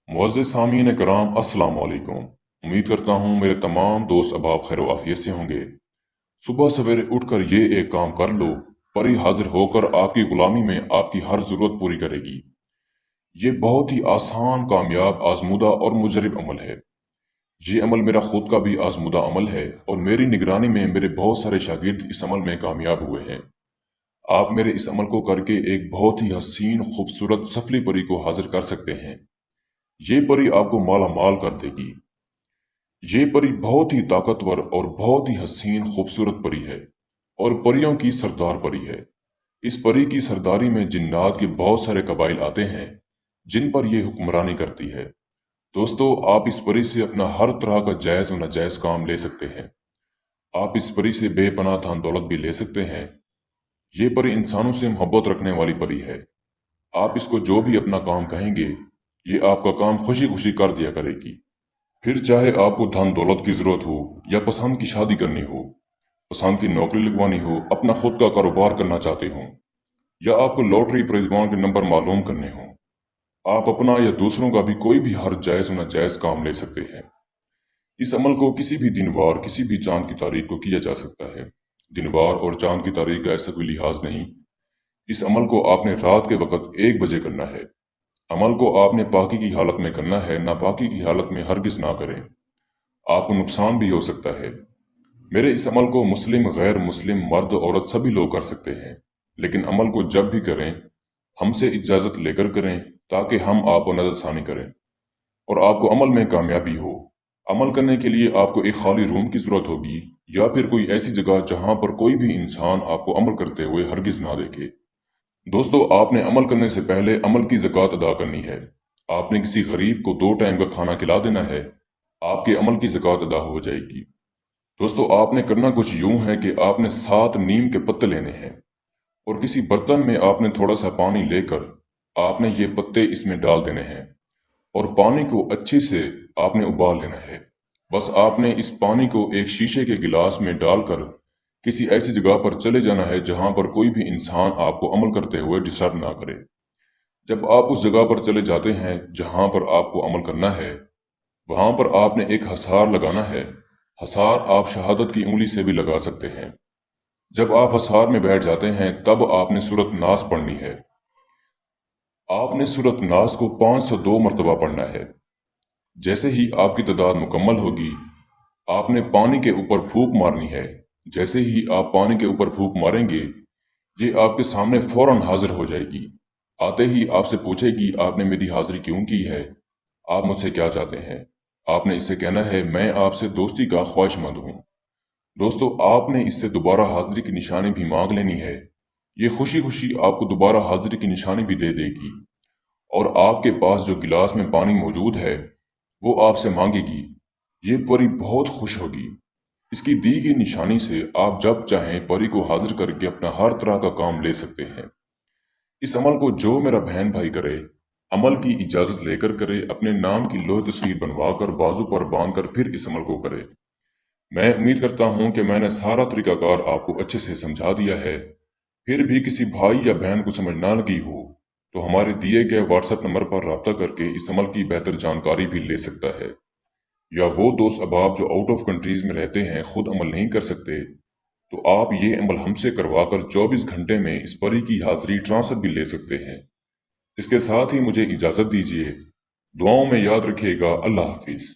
मुअज़्ज़िज़ सामीन कराम अस्सलाम वालेकुम। उम्मीद करता हूँ मेरे तमाम दोस्त अहबाब खैर आफियत से होंगे। सुबह सवेरे उठकर ये एक काम कर लो, परी हाजिर होकर आपकी गुलामी में आपकी हर ज़रूरत पूरी करेगी। ये बहुत ही आसान, कामयाब, आजमूदा और मुजरब अमल है। ये अमल मेरा खुद का भी आजमूदा अमल है और मेरी निगरानी में मेरे बहुत सारे शागिर्द इस अमल में कामयाब हुए हैं। आप मेरे इस अमल को करके एक बहुत ही हसीन, खूबसूरत सफली परी को हाजिर कर सकते हैं। ये परी आपको माला माल कर देगी। ये परी बहुत ही ताकतवर और बहुत ही हसीन खूबसूरत परी है और परियों की सरदार परी है। इस परी की सरदारी में जिन्नात के बहुत सारे कबाइल आते हैं जिन पर यह हुक्मरानी करती है। दोस्तों, आप इस परी से अपना हर तरह का जायज़ व नाजायज़ काम ले सकते हैं। आप इस परी से बेपनाह धन दौलत भी ले सकते हैं। ये परी इंसानों से मोहब्बत रखने वाली परी है। आप इसको जो भी अपना काम कहेंगे, ये आपका काम खुशी खुशी कर दिया करेगी। फिर चाहे आपको धन दौलत की जरूरत हो या पसंद की शादी करनी हो, पसंद की नौकरी लगवानी हो, अपना खुद का कारोबार करना चाहते हो, या आपको लॉटरी परिजवान के नंबर मालूम करने हो, आप अपना या दूसरों का भी कोई भी हर जायज व नाजायज काम ले सकते हैं। इस अमल को किसी भी दिन वार, किसी भी चांद की तारीख को किया जा सकता है। दिन वार और चांद की तारीख का ऐसा कोई लिहाज नहीं। इस अमल को आपने रात के वक्त 1 बजे करना है। अमल को आपने पाकी की हालत में करना है, नापाकी की हालत में हरगिज ना करें। आपको नुकसान भी हो सकता है। मेरे इस अमल को मुस्लिम, गैर मुस्लिम, मर्द औरत सभी लोग कर सकते हैं, लेकिन अमल को जब भी करें हमसे इजाज़त लेकर करें, ताकि हम आप पर नज़रसानी करें और आपको अमल में कामयाबी हो। अमल करने के लिए आपको एक खाली रूम की ज़रूरत होगी या फिर कोई ऐसी जगह जहां पर कोई भी इंसान आपको अमल करते हुए हरगिज ना देखे। दोस्तों, आपने अमल करने से पहले अमल की ज़कात अदा करनी है। आपने किसी गरीब को 2 टाइम का खाना खिला देना है, आपके अमल की ज़कात अदा हो जाएगी। दोस्तों, आपने करना कुछ यूं है कि आपने 7 नीम के पत्ते लेने हैं और किसी बर्तन में आपने थोड़ा सा पानी लेकर आपने ये पत्ते इसमें डाल देने हैं और पानी को अच्छे से आपने उबाल लेना है। बस आपने इस पानी को एक शीशे के गिलास में डालकर किसी ऐसी जगह पर चले जाना है जहां पर कोई भी इंसान आपको अमल करते हुए डिस्टर्ब ना करे। जब आप उस जगह पर चले जाते हैं जहां पर आपको अमल करना है, वहां पर आपने एक हसार लगाना है। हसार आप शहादत की उंगली से भी लगा सकते हैं। जब आप हसार में बैठ जाते हैं तब आपने सूरत नास पढ़नी है। आपने सूरत नास को 502 मरतबा पढ़ना है। जैसे ही आपकी तादाद मुकम्मल होगी, आपने पानी के ऊपर फूंक मारनी है। जैसे ही आप पानी के ऊपर फूंक मारेंगे, ये आपके सामने फौरन हाजिर हो जाएगी। आते ही आपसे पूछेगी आपने मेरी हाजिरी क्यों की है, आप मुझसे क्या चाहते हैं। आपने इससे कहना है मैं आपसे दोस्ती का ख्वाहिशमंद हूँ। दोस्तों, आपने इससे दोबारा हाजिरी की निशानी भी मांग लेनी है। ये खुशी खुशी आपको दोबारा हाजिरी की निशानी भी दे देगी और आपके पास जो गिलास में पानी मौजूद है वो आपसे मांगेगी। ये परी बहुत खुश होगी। इसकी दी गई निशानी से आप जब चाहें परी को हाजिर करके अपना हर तरह का काम ले सकते हैं। इस अमल को जो मेरा बहन भाई करे, अमल की इजाज़त लेकर करे, अपने नाम की लोह तस्वीर बनवाकर बाजू पर बांध कर फिर इस अमल को करे। मैं उम्मीद करता हूं कि मैंने सारा तरीकाकार आपको अच्छे से समझा दिया है। फिर भी किसी भाई या बहन को समझ ना लगी हो तो हमारे दिए गए व्हाट्सएप नंबर पर राब्ता करके इस अमल की बेहतर जानकारी भी ले सकता है। या वो दोस्त अहबाब जो आउट ऑफ कंट्रीज में रहते हैं, खुद अमल नहीं कर सकते, तो आप ये अमल हमसे करवाकर 24 घंटे में इस परी की हाजिरी ट्रांसफर भी ले सकते हैं। इसके साथ ही मुझे इजाज़त दीजिए। दुआओं में याद रखिएगा। अल्लाह हाफिज़।